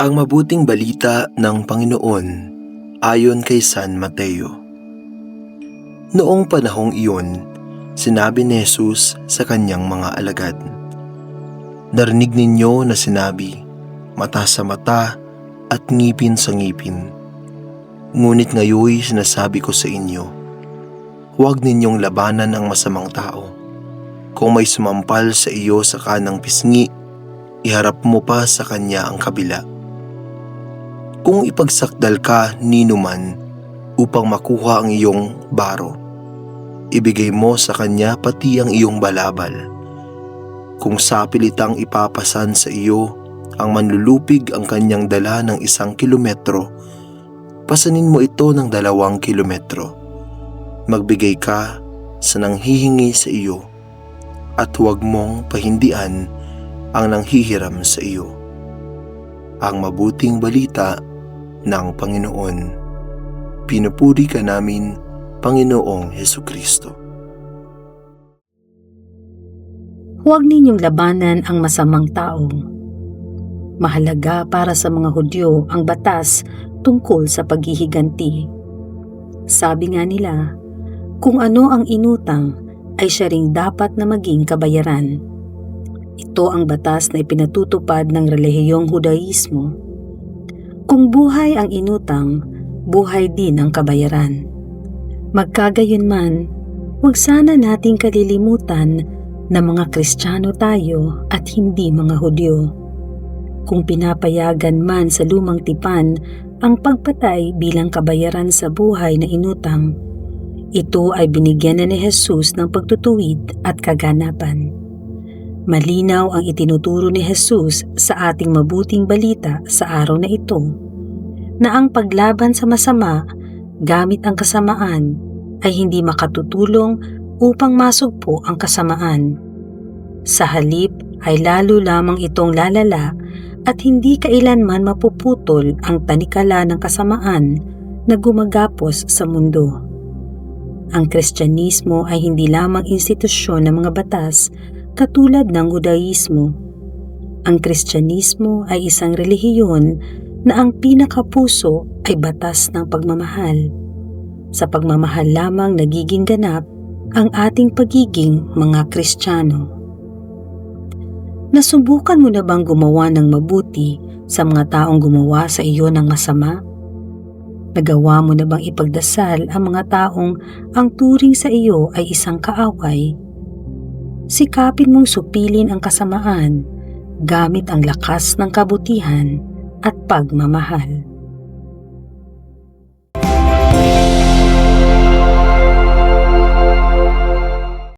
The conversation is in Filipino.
Ang mabuting balita ng Panginoon ayon kay San Mateo. Noong panahong iyon, sinabi ni Jesus sa kanyang mga alagad, "Narinig ninyo na sinabi, mata sa mata at ngipin sa ngipin. Ngunit ngayoy sinasabi ko sa inyo, huwag ninyong labanan ang masamang tao. Kung may sumampal sa iyo sa kanang pisngi, iharap mo pa sa kanya ang kabila. Kung ipagsakdal ka ninuman upang makuha ang iyong baro, ibigay mo sa kanya pati ang iyong balabal. Kung sapilitang ipapasan sa iyo ang manlulupig ang kanyang dala ng 1 kilometro, pasanin mo ito ng 2 kilometro. Magbigay ka sa nanghihingi sa iyo, at huwag mong pahindian ang nanghihiram sa iyo." Ang mabuting balita ng Panginoon. Pinupuri ka namin, Panginoong Hesukristo. Huwag ninyong labanan ang masamang tao. Mahalaga para sa mga Hudyo ang batas tungkol sa paghihiganti. Sabi nga nila, kung ano ang inutang ay siya ring dapat na maging kabayaran. Ito ang batas na ipinatutupad ng relihiyong Hudaismo. Kung buhay ang inutang, buhay din ang kabayaran. Magkagayunman, huwag sana nating kalilimutan na mga Kristiyano tayo at hindi mga Hudyo. Kung pinapayagan man sa lumang tipan ang pagpatay bilang kabayaran sa buhay na inutang, ito ay binigyan na ni Jesus ng pagtutuwid at kaganapan. Malinaw ang itinuturo ni Jesus sa ating mabuting balita sa araw na ito, na ang paglaban sa masama gamit ang kasamaan ay hindi makatutulong upang masugpo ang kasamaan. Sa halip ay lalo lamang itong lalala at hindi kailanman mapuputol ang tanikala ng kasamaan na gumagapos sa mundo. Ang Kristyanismo ay hindi lamang institusyon ng mga batas katulad ng Hudaismo. Ang Kristyanismo ay isang relihiyon na ang pinakapuso ay batas ng pagmamahal. Sa pagmamahal lamang nagiging ganap ang ating pagiging mga Kristiyano. Nasubukan mo na bang gumawa ng mabuti sa mga taong gumawa sa iyo ng masama? Nagawa mo na bang ipagdasal ang mga taong ang turing sa iyo ay isang kaaway? Sikapin mong supilin ang kasamaan gamit ang lakas ng kabutihan at pagmamahal.